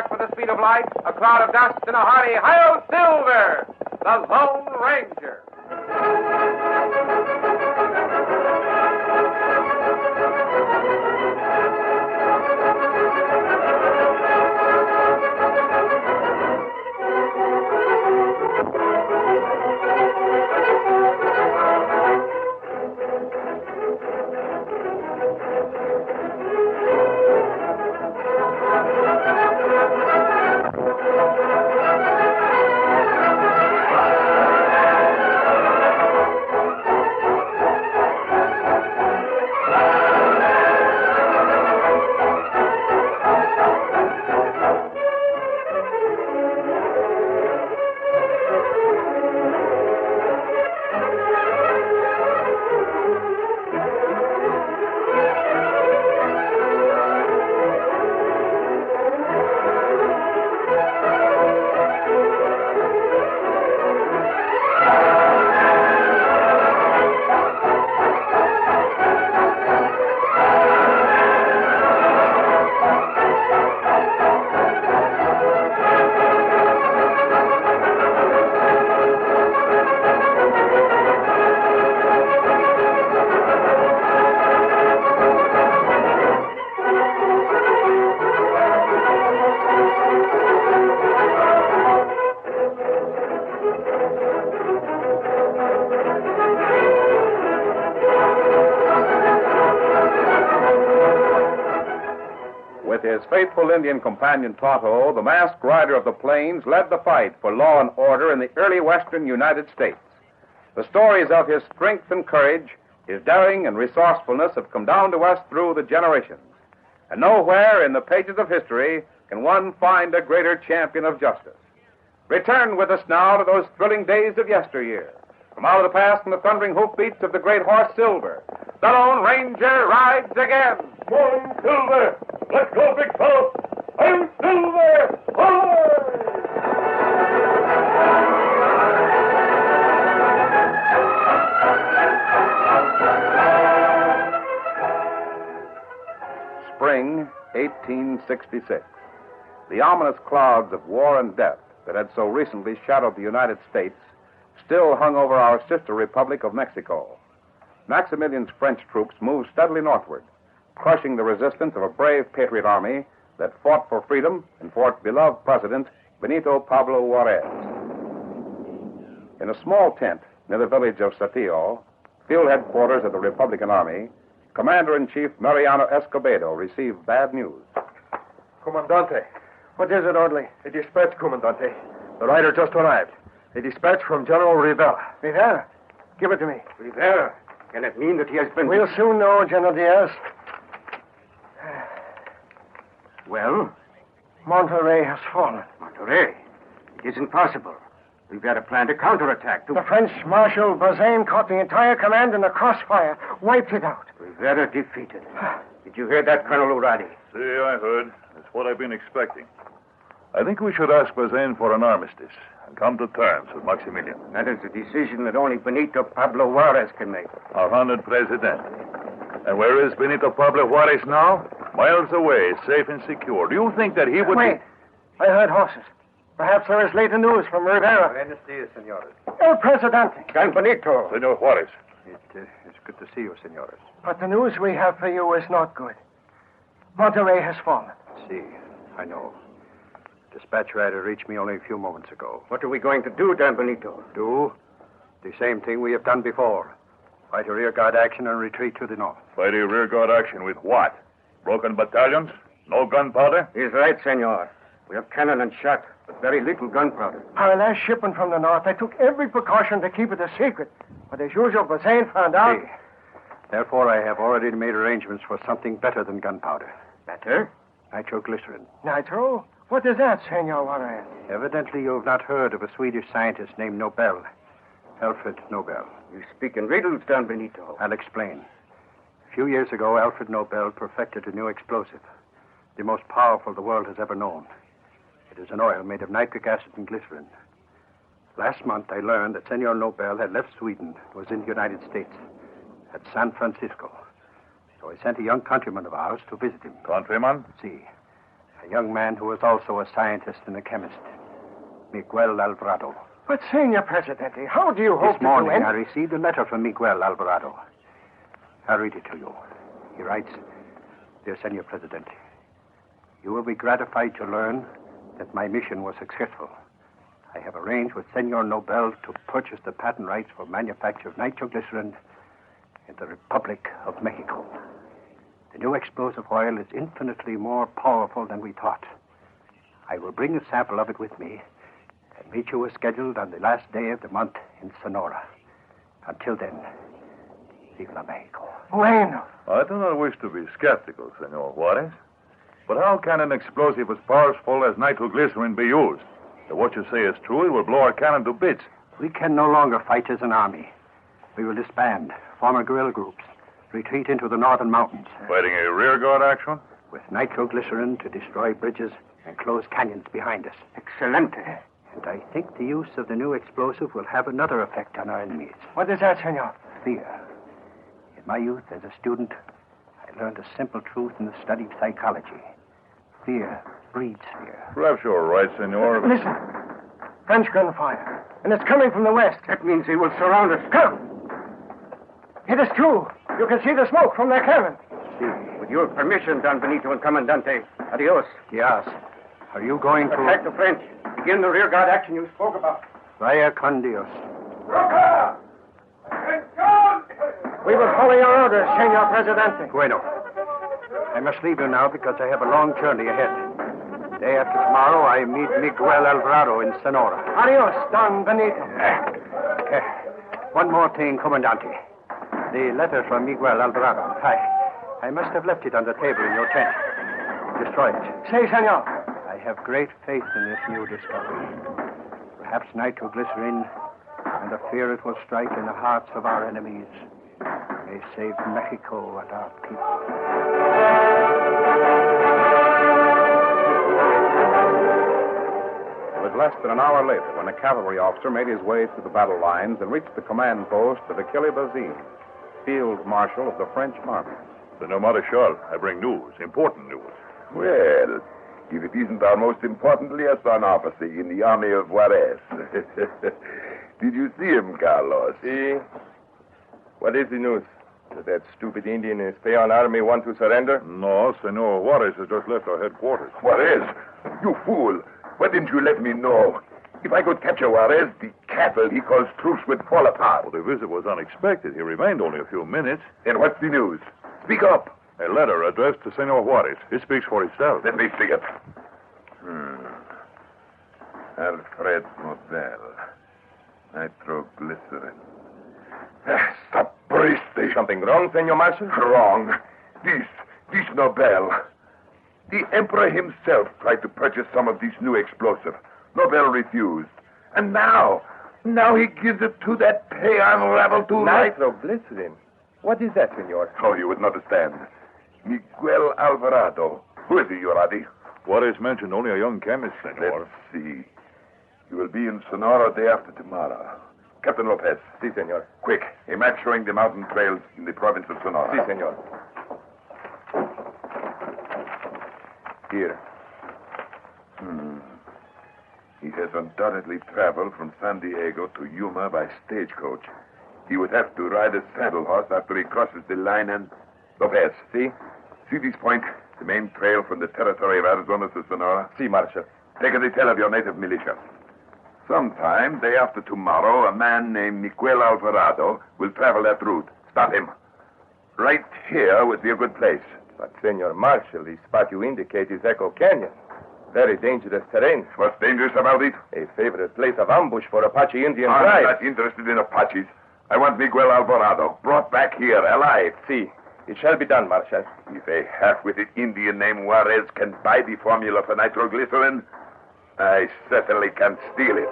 back with the speed of light, a cloud of dust, and a hearty Hi-Yo Silver, the Lone Ranger. With his faithful Indian companion Tonto, the masked rider of the plains led the fight for law and order in the early western United States. The stories of his strength and courage, his daring and resourcefulness have come down to us through the generations. And nowhere in the pages of history can one find a greater champion of justice. Return with us now to those thrilling days of yesteryear. From out of the past and the thundering hoofbeats of the great horse Silver, the Lone Ranger rides again. Come on, Silver! Let's go, big fellow! I'm Silver! Ahoy! Spring 1866. The ominous clouds of war and death that had so recently shadowed the United States still hung over our sister republic of Mexico. Maximilian's French troops moved steadily northward, crushing the resistance of a brave patriot army that fought for freedom and for its beloved president, Benito Pablo Juarez. In a small tent near the village of Saltillo, field headquarters of the Republican Army, Commander-in-Chief Mariano Escobedo received bad news. Comandante. What is it, orderly? A dispatch, Comandante. The rider just arrived. A dispatch from General Rivera. Rivera? Give it to me. Rivera? Can it mean that he has been... We'll soon know, General Diaz. Well? Monterrey has fallen. Monterrey? It isn't possible. Rivera planned a counterattack to... The French Marshal Bazaine caught the entire command in the crossfire, wiped it out. Rivera defeated. Did you hear that, Colonel Uradi? See, I heard. That's what I've been expecting. I think we should ask Bazaine for an armistice and come to terms with Maximilian. That is a decision that only Benito Pablo Juarez can make. Our honored president. And where is Benito Pablo Juarez now? Miles away, safe and secure. Do you think that he would... Wait. I heard horses. Perhaps there is later news from Rivera. Buenos dias, senores. El Presidente. San Benito. Senor Juarez. It's good to see you, senores. But the news we have for you is not good. Monterrey has fallen. See, I know. Dispatch rider reached me only a few moments ago. What are we going to do, Don Benito? Do? The same thing we have done before. Fight a rearguard action and retreat to the north. Fight a rearguard action with what? Broken battalions? No gunpowder? He's right, senor. We have cannon and shot, but very little gunpowder. Our last shipment from the north, I took every precaution to keep it a secret. But as usual, Bazaine found out... See. Therefore, I have already made arrangements for something better than gunpowder. Better? Nitroglycerin. Nitro? What is that, Senor Juarez? Evidently, you have not heard of a Swedish scientist named Nobel. Alfred Nobel. You speak in riddles, Don Benito. I'll explain. A few years ago, Alfred Nobel perfected a new explosive, the most powerful the world has ever known. It is an oil made of nitric acid and glycerin. Last month, I learned that Senor Nobel had left Sweden, was in the United States, at San Francisco. So I sent a young countryman of ours to visit him. Countryman? See. I A young man who was also a scientist and a chemist. Miguel Alvarado. But, Senor Presidente, how do you hope This morning, to I received a letter from Miguel Alvarado. I'll read it to you. He writes, Dear Senor Presidente, you will be gratified to learn that my mission was successful. I have arranged with Senor Nobel to purchase the patent rights for manufacture of nitroglycerin in the Republic of Mexico. The new explosive oil is infinitely more powerful than we thought. I will bring a sample of it with me and meet you as scheduled on the last day of the month in Sonora. Until then, viva Mexico. Bueno. I do not wish to be skeptical, Senor Juarez. But how can an explosive as powerful as nitroglycerin be used? If what you say is true, it will blow our cannon to bits. We can no longer fight as an army. We will disband, form guerrilla groups, retreat into the northern mountains. Fighting a rearguard action? With nitroglycerin to destroy bridges and close canyons behind us. Excelente. And I think the use of the new explosive will have another effect on our enemies. What is that, Senor? Fear. In my youth as a student, I learned a simple truth in the study of psychology. Fear breeds fear. Perhaps you're right, Senor. Listen. French gunfire. And it's coming from the west. That means they will surround us. Come. It is true. You can see the smoke from their cannon. See. With your permission, Don Benito and Comandante. Adios. Yes. Are you going to... Attack the French. Begin the rearguard action you spoke about. Vaya con Dios. Roca! We will follow your orders, Senor Presidente. Bueno. I must leave you now because I have a long journey ahead. Day after tomorrow, I meet Miguel Alvarado in Sonora. Adios, Don Benito. One more thing, Comandante. The letter from Miguel Alvarado. I must have left it on the table in your tent. Destroy it. Si, senor. I have great faith in this new discovery. Perhaps nitroglycerin and the fear it will strike in the hearts of our enemies may save Mexico and our people. It was less than an hour later when a cavalry officer made his way through the battle lines and reached the command post of Achille Bazin, Field Marshal of the French Army. Senor Marechal, I bring news, important news. Well, if it isn't our most important liaison officer in the army of Juarez. Did you see him, Carlos? See? What is the news? Does that stupid Indian and his peon army want to surrender? No, Senor Juarez has just left our headquarters. Juarez? You fool. Why didn't you let me know? If I could capture Juarez, the cattle he calls troops would fall apart. Well, the visit was unexpected. He remained only a few minutes. Then what's the news? Speak up. A letter addressed to Senor Juarez. It speaks for itself. Let me see it. Alfred Nobel. Nitroglycerin. Sapristi. Something wrong, Senor Marshal? Wrong. This Nobel. The Emperor himself tried to purchase some of this new explosive. Nobel refused. And now he gives it to that peon rabble to Nitroglycerin. What is that, senor? Oh, you wouldn't understand. Miguel Alvarado. Who is he, Yoradi? Juarez mentioned only a young chemist, Senor. Let's see. He will be in Sonora day after tomorrow. Captain Lopez. Si, senor. Quick, a map showing the mountain trails in the province of Sonora. Si, senor. Here. He has undoubtedly traveled from San Diego to Yuma by stagecoach. He would have to ride a saddle horse after he crosses the line and... Lopez, see? See this point? The main trail from the territory of Arizona to Sonora? Si, Marshal. Take a detail of your native militia. Sometime, day after tomorrow, a man named Miguel Alvarado will travel that route. Stop him. Right here would be a good place. But, Senor Marshal, the spot you indicate is Echo Canyon. Very dangerous terrain. What's dangerous about it? A favorite place of ambush for Apache Indian I'm tribes. not interested in Apaches. I want Miguel Alvarado brought back here alive. Si. It shall be done, Marshal. If a half-witted Indian named Juarez can buy the formula for nitroglycerin, I certainly can steal it.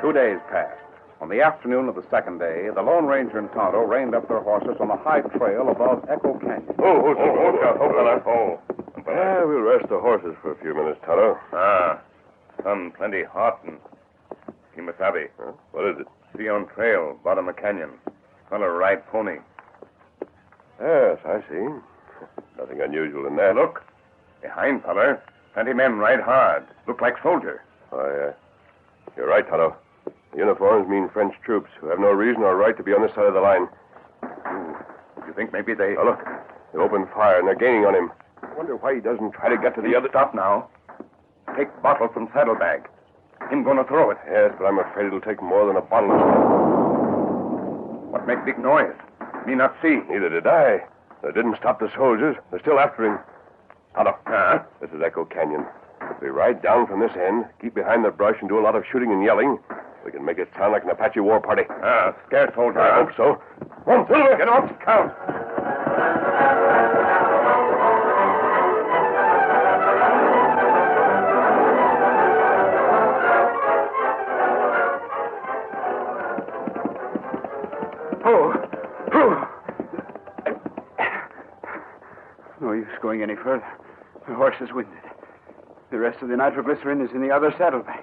2 days passed. On the afternoon of the second day, the Lone Ranger and Tonto reined up their horses on the high trail above Echo Canyon. We'll rest the horses for a few minutes, Tonto. Sun plenty hot and... Kimasabi. What is it? See on trail, bottom of canyon. fellow ride pony. Yes, I see. Nothing unusual in that. Look. Behind, feller. 20 men ride hard. Look like soldiers. You're right, Tonto. The uniforms mean French troops who have no reason or right to be on this side of the line. You think maybe they... Now, look. They open fire, and they're gaining on him. I wonder why he doesn't try to get to the other... Stop now. Take bottle from saddlebag. Him gonna throw it. Yes, but I'm afraid it'll take more than a bottle. What make big noise? Me not see. Neither did I. They didn't stop the soldiers. They're still after him. Tonto, this is Echo Canyon. If we ride down from this end, keep behind the brush, and do a lot of shooting and yelling, we can make it sound like an Apache war party. Scared soldier. I hope so. One, Silver! Get off, count. No use going any further. The horse is winded. The rest of the nitroglycerin is in the other saddlebag.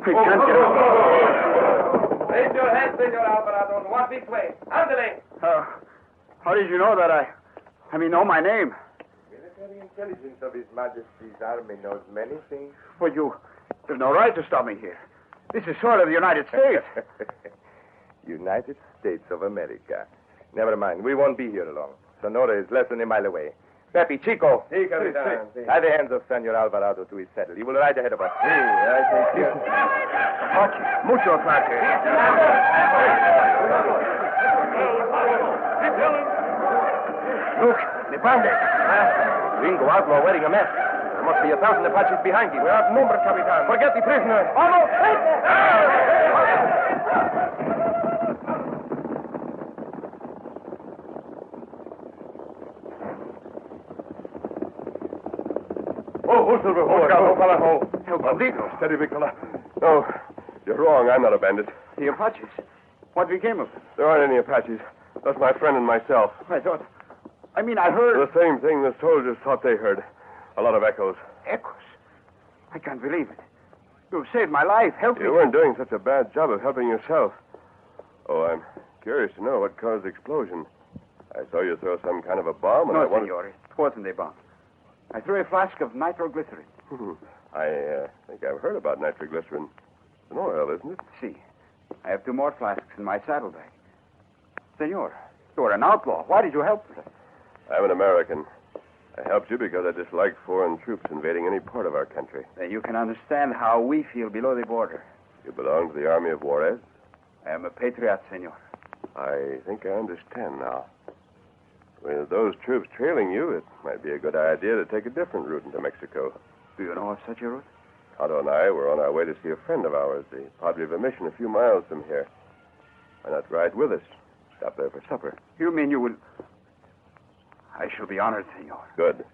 We can't get out. Raise your head, Senor Alvarado, and walk this way. Andale! How did you know that I know my name? Military intelligence of His Majesty's Army knows many things. Well, there's no right to stop me here. This is sort of the United States. United States of America. Never mind, we won't be here long. Sonora is less than a mile away. Pepe, Chico. Si, Capitan. Tie the hands of Senor Alvarado to his saddle. He will ride ahead of us. Si, I think you. Mucho flash. Look, the bandit. Gringo outlaw wearing a mask. There must be 1,000 Apaches behind him. We're outnumbered, Capitan. Forget the prisoner. Vamos! Oh, Silver. El Bandito. Steady, big fella. No, you're wrong. I'm not a bandit. The Apaches. What became of them? There aren't any Apaches. Just my friend and myself. I heard... The same thing the soldiers thought they heard. A lot of echoes. Echoes. I can't believe it. You've saved my life. Help me. You weren't doing such a bad job of helping yourself. Oh, I'm curious to know what caused the explosion. I saw you throw some kind of a bomb, and No, I wanted... senor. It wasn't a bomb. I threw a flask of nitroglycerin. I think I've heard about nitroglycerin. It's an oil, isn't it? See, I have 2 more flasks in my saddlebag. Senor, you're an outlaw. Why did you help me? I'm an American. I helped you because I dislike foreign troops invading any part of our country. Then you can understand how we feel below the border. You belong to the Army of Juarez? I am a patriot, senor. I think I understand now. With those troops trailing you, it might be a good idea to take a different route into Mexico. Do you know of such a route? Otto and I were on our way to see a friend of ours, the Padre of a mission a few miles from here. Why not ride with us? Stop there for supper. You mean you will... I shall be honored, senor. Good.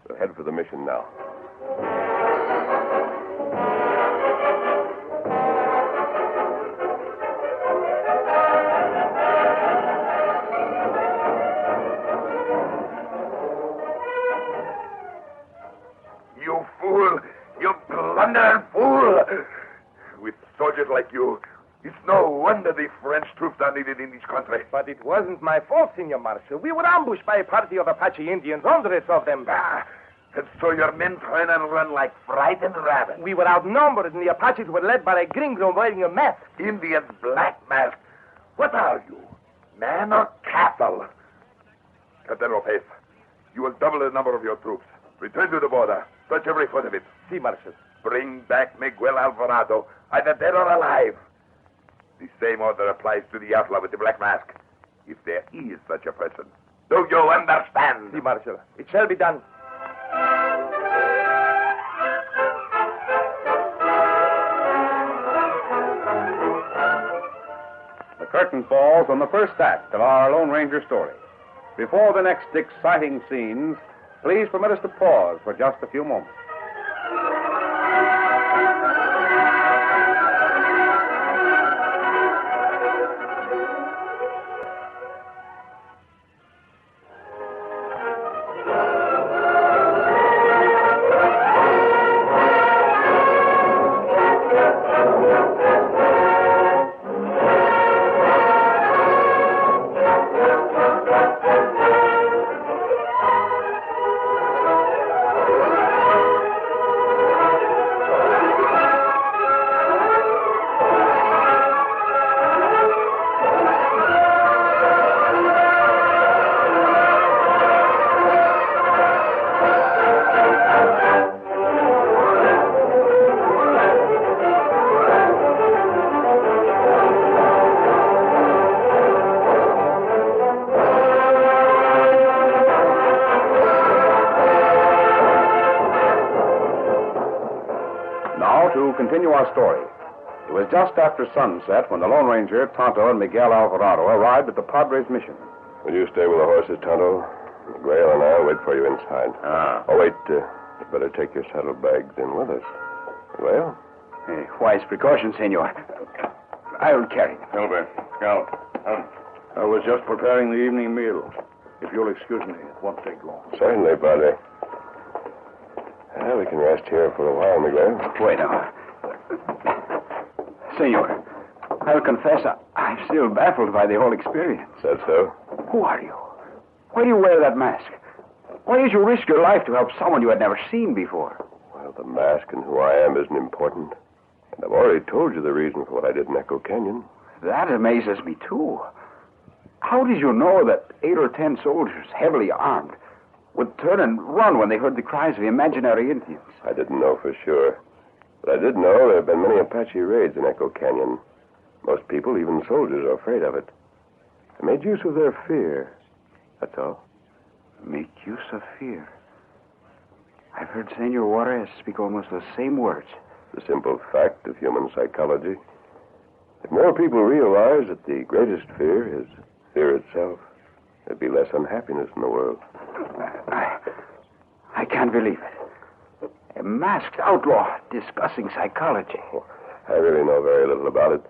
We'll head for the mission now. You fool! You blundering fool! With soldiers like you, it's no wonder the French troops are needed in this country. But it wasn't my fault, Senor Marshal. We were ambushed by a party of Apache Indians, hundreds of them. And so your men turn and run like frightened rabbits. We were outnumbered, and the Apaches were led by a gringo wearing a mask. Indians, black mask. What are you? Man or cattle? Captain Lopez, you will double the number of your troops. Return to the border. Touch every foot of it. Si, Marshal. Bring back Miguel Alvarado, either dead or alive. The same order applies to the outlaw with the black mask, if there is such a person. Do you understand? Si, Marshal. It shall be done. The curtain falls on the first act of our Lone Ranger story. Before the next exciting scenes, please permit us to pause for just a few moments. our story. It was just after sunset when the Lone Ranger, Tonto, and Miguel Alvarado arrived at the Padre's mission. Will you stay with the horses, Tonto? Miguel and I'll wait for you inside. Oh, wait. You better take your saddlebags in with us. Miguel? Wise precaution, senor. I'll carry them. Silver, Scout. I was just preparing the evening meal. If you'll excuse me, it won't take long. Certainly, Padre. We can rest here for a while, Miguel. Wait now. Senor, I'll confess I'm still baffled by the whole experience. That so? Who are you? Why do you wear that mask? Why did you risk your life to help someone you had never seen before? Well, the mask and who I am isn't important. And I've already told you the reason for what I did in Echo Canyon. That amazes me, too. How did you know that 8 or 10 soldiers, heavily armed, would turn and run when they heard the cries of imaginary Indians? I didn't know for sure. But I did know there have been many Apache raids in Echo Canyon. Most people, even soldiers, are afraid of it. I made use of their fear. That's all. Make use of fear? I've heard Senor Juarez speak almost the same words. The simple fact of human psychology. If more people realize that the greatest fear is fear itself, there'd be less unhappiness in the world. I can't believe it. A masked outlaw discussing psychology. Oh, I really know very little about it.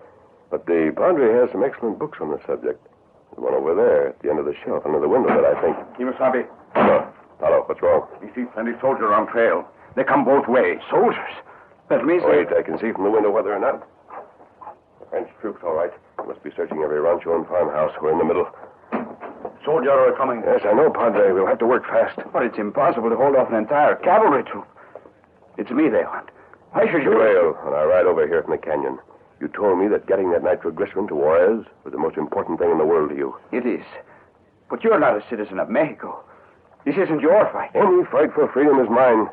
But the Padre has some excellent books on the subject. There's one over there at the end of the shelf under the window that I think... Kimasabi. Hello, what's wrong? You see plenty soldiers on trail. They come both ways. Soldiers? That means Wait, I can see from the window whether or not. French troops, all right. They must be searching every rancho and farmhouse. We're in the middle. Soldiers are coming. Yes, I know, Padre. We'll have to work fast. But it's impossible to hold off an entire cavalry troop. It's me they want. Why should you... Well, when I ride over here from the canyon, you told me that getting that nitroglycerin to Juarez was the most important thing in the world to you. It is. But you're not a citizen of Mexico. This isn't your fight. Any fight for freedom is mine.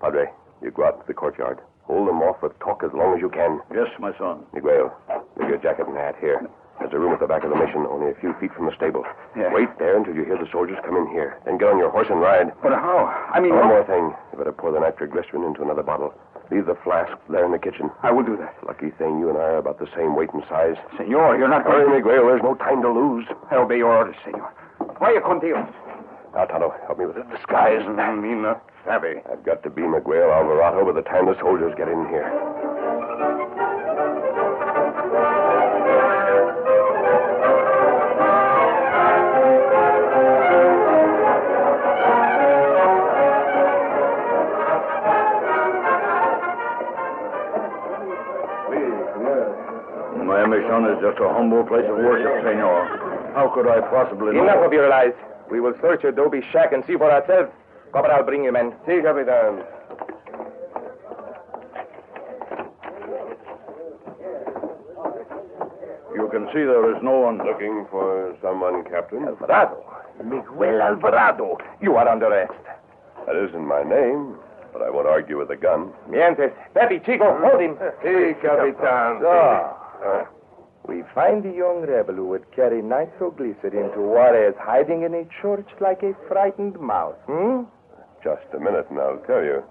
Padre, you go out to the courtyard. Hold them off with talk as long as you can. Yes, my son. Miguel, leave your jacket and hat here. There's a room at the back of the mission, only a few feet from the stable. Yeah. Wait there until you hear the soldiers come in here. Then get on your horse and ride. But how? I mean... One more thing. You better pour the nitroglycerin into another bottle. Leave the flask there in the kitchen. I will do that. Lucky thing, you and I are about the same weight and size. Senor, you're not Hurry, going... Miguel. There's no time to lose. I obey your orders, senor. Vaya contigo. Now, Tonto, help me with this disguise. I mean, not savvy. I've got to be Miguel Alvarado by the time the soldiers get in here. My mission is just a humble place of worship, senor. How could I possibly know... Enough of your lies. We will search Adobe Shack and see for ourselves. Corporal, bring your men. Si, Capitan. You can see there is no one... Looking for someone, Captain? Alvarado. Miguel Alvarado. You are under arrest. That isn't my name, but I won't argue with a gun. Mientes. Pepe, Chico, hold him. Si, Capitan. So, we find the young rebel who would carry nitroglycerin to Juarez hiding in a church like a frightened mouse. Just a minute, and I'll tell you.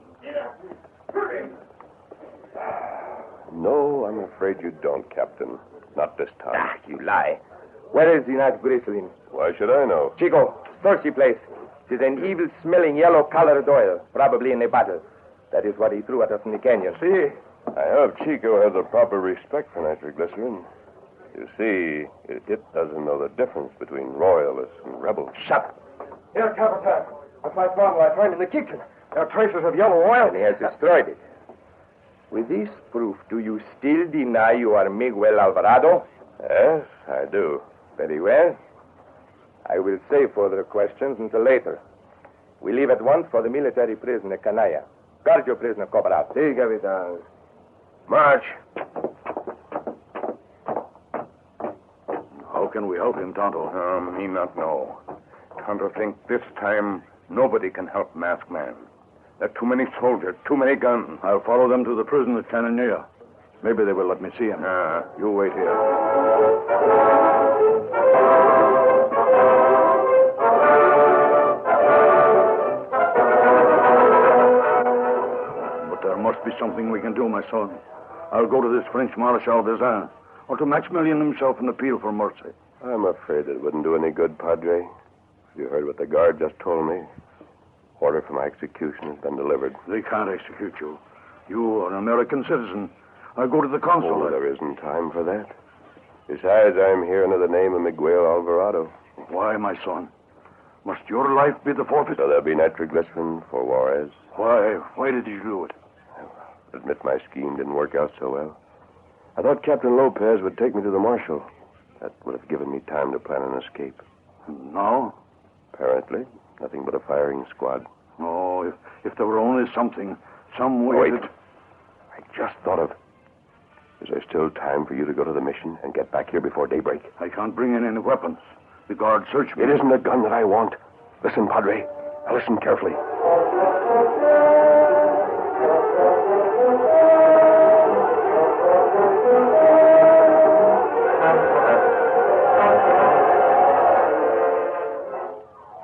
No, I'm afraid you don't, Captain. Not this time. You lie. Where is the nitroglycerin? Why should I know? Chico, search the place. It is an evil-smelling yellow-colored oil, probably in a bottle. That is what he threw at us in the canyon. See? I hope Chico has a proper respect for nitroglycerin. You see, it doesn't know the difference between royalists and rebels. Shut up. Here, Capitan. That's my bottle I found in the kitchen. There are traces of yellow oil. And he has destroyed it. With this proof, do you still deny you are Miguel Alvarado? Yes, I do. Very well. I will save further questions until later. We leave at once for the military prison at Canaya. Guard your prisoner, Corporal. Si, Capitan. March. How can we help him, Tonto? Me not know. Tonto think this time nobody can help Masked Man. There are too many soldiers, too many guns. I'll follow them to the prison at Cananea. Maybe they will let me see him. You wait here. But there must be something we can do, my son. I'll go to this French Marshal Vezin or to Maximilian himself and appeal for mercy. I'm afraid it wouldn't do any good, Padre. You heard what the guard just told me. Order for my execution has been delivered. They can't execute you. You are an American citizen. I'll go to the consulate. Oh, there isn't time for that. Besides, I'm here under the name of Miguel Alvarado. Why, my son? Must your life be the forfeit? So there'll be nitroglycerin for Juarez. Why? Why did you do it? I admit my scheme didn't work out so well. I thought Captain Lopez would take me to the marshal. That would have given me time to plan an escape. No? Apparently, nothing but a firing squad. Oh, if there were only something, some way Wait. that... I just thought of... Is there still time for you to go to the mission and get back here before daybreak? I can't bring in any weapons. The guard searched me. It isn't a gun that I want. Listen, Padre. Now listen carefully.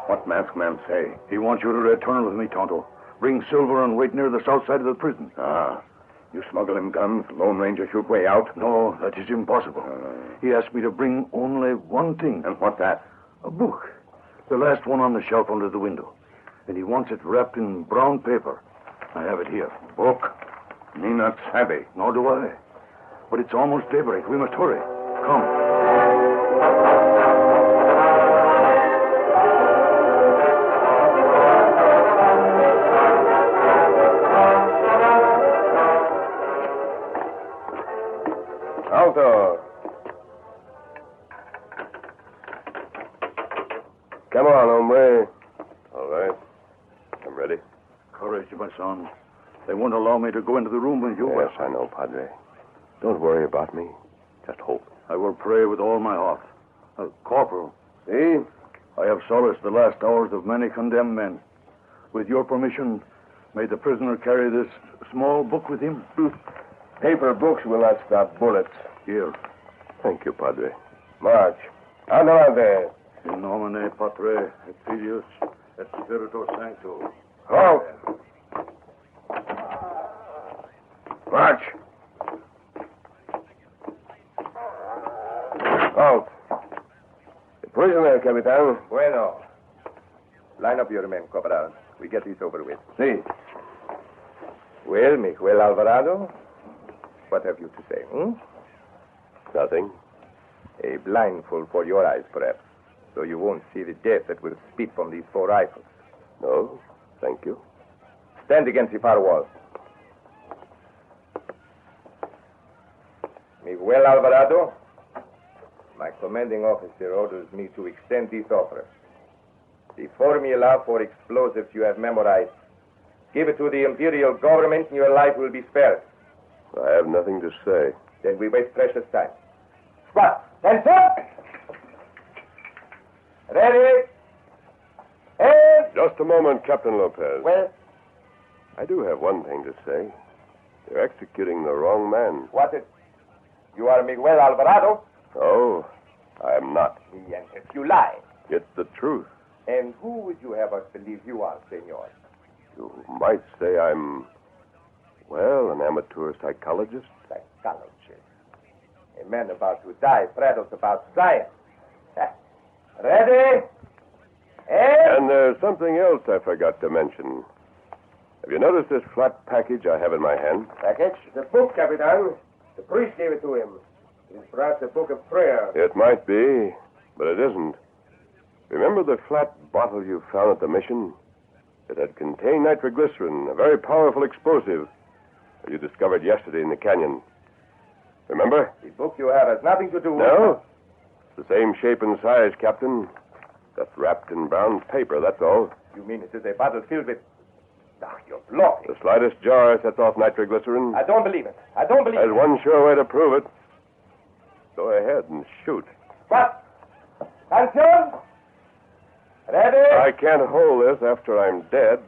What masked man say? He wants you to return with me, Tonto. Bring silver and wait near the south side of the prison. Ah. You smuggle him guns, Lone Ranger shoot way out? No, that is impossible. He asked me to bring only one thing. And what that? A book. The last one on the shelf under the window. And he wants it wrapped in brown paper. I have it here. Book? Me not savvy. Nor do I. But it's almost daybreak. We must hurry. Come. Alto. Come on, hombre. All right. I'm ready. Courage, my son. They won't allow me to go into the room when you Yes, I know, Padre. Don't worry about me. Just hope. I will pray with all my heart. Corporal. See? I have solaced the last hours of many condemned men. With your permission, may the prisoner carry this small book with him? Paper books will not stop bullets. Here. Thank you, Padre. March. Adelante. In nomine Patre, et Filius, et Spiritus Sancto. Halt. March. Halt. The prisoner, Capitan. Bueno. Line up your men, Corporal. We get this over with. See. Well, Miguel Alvarado, what have you to say, Nothing. A blindfold for your eyes, perhaps, so you won't see the death that will spit from these 4 rifles. No, thank you. Stand against the far wall. Miguel Alvarado, my commanding officer orders me to extend this offer. The formula for explosives you have memorized. Give it to the imperial government and your life will be spared. I have nothing to say. Then we waste precious time. Squad, attention! Ready? And... Just a moment, Captain Lopez. Well, I do have one thing to say. They're executing the wrong man. what is... You are Miguel Alvarado? Oh, I'm not. Yes, if you lie. It's the truth. And who would you have us believe you are, senor? You might say I'm, well, an amateur psychologist. Psychologist. A man about to die prattles about science. Ready? And there's something else I forgot to mention. Have you noticed this flat package I have in my hand? Package? The book, Capitan. The priest gave it to him. It is perhaps a book of prayer. It might be, but it isn't. Remember the flat bottle you found at the mission? It had contained nitroglycerin, a very powerful explosive that you discovered yesterday in the canyon. Remember? The book you have has nothing to do with... No? It's the same shape and size, Captain. Just wrapped in brown paper, that's all. You mean it is a bottle filled with... Ah, you're bluffing. The slightest jar sets off nitroglycerin. I don't believe it. I don't believe There's it. one sure way to prove it. Go ahead and shoot. What? Attention! Ready? I can't hold this after I'm dead.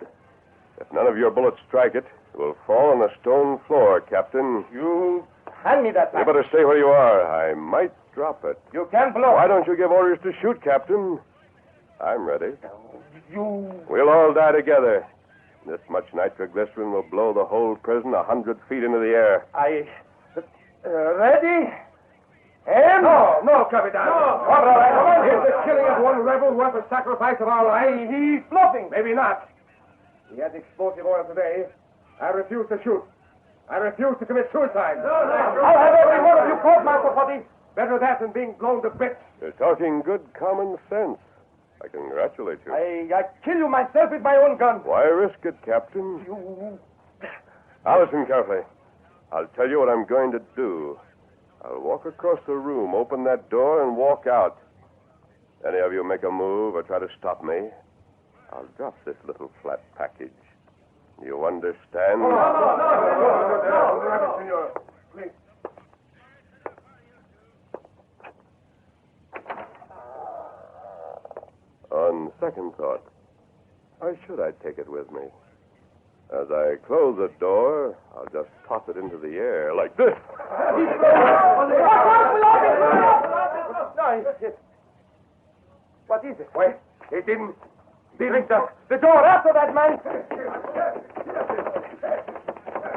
If none of your bullets strike it, it will fall on the stone floor, Captain. You hand me that You package. better stay where you are. I might drop it. You can't blow. Why don't you give orders to shoot, Captain? I'm ready. You... We'll all die together. This much nitroglycerin will blow the whole prison 100 feet into the air. Ready? And... No, Capitan. No. All right, come on. Is the killing of one rebel worth the sacrifice of our lives? He's bluffing. Maybe not. He had explosive oil today. I refuse to shoot. I refuse to commit suicide. No. I'll have every one of you caught, Master Putty. Better that than being blown to bits. You're talking good common sense. I congratulate you. I kill you myself with my own gun. Why risk it, Captain? You... Now listen carefully. I'll tell you what I'm going to do. I'll walk across the room, open that door, and walk out. Any of you make a move or try to stop me, I'll drop this little flat package. You understand? No, senor. Please. On second thought, why should I take it with me? As I close the door, I'll just toss it into the air like this. What is it? Why, it didn't... The door after that man.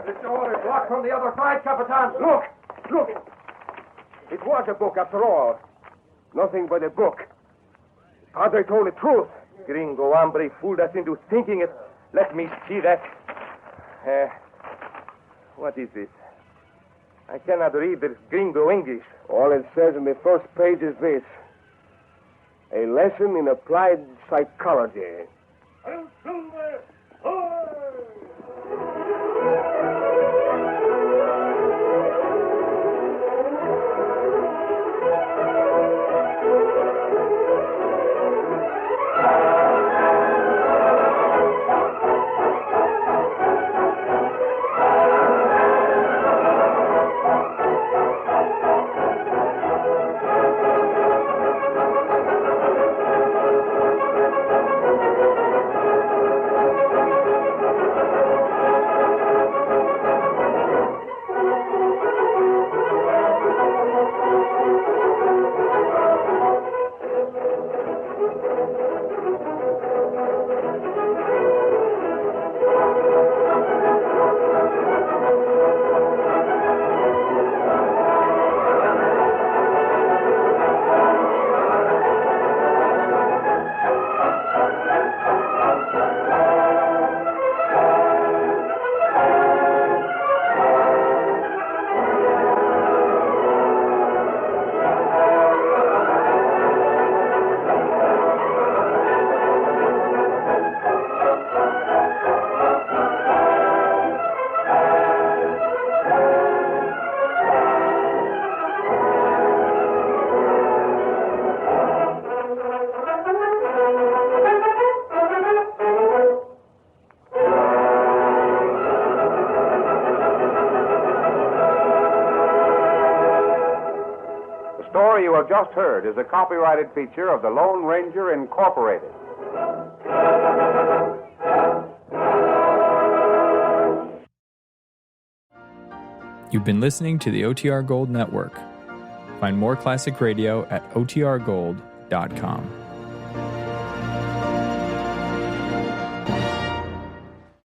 The door is locked from the other side, Capitan. Look. It was a book after all. Nothing but a book. Padre told the truth. Gringo hombre fooled us into thinking it. Let me see that. What is this? I cannot read the Gringo English. All it says in the first page is this. A lesson in applied psychology. The story you have just heard is a copyrighted feature of the Lone Ranger Incorporated. You've been listening to the OTR Gold Network. Find more classic radio at otrgold.com.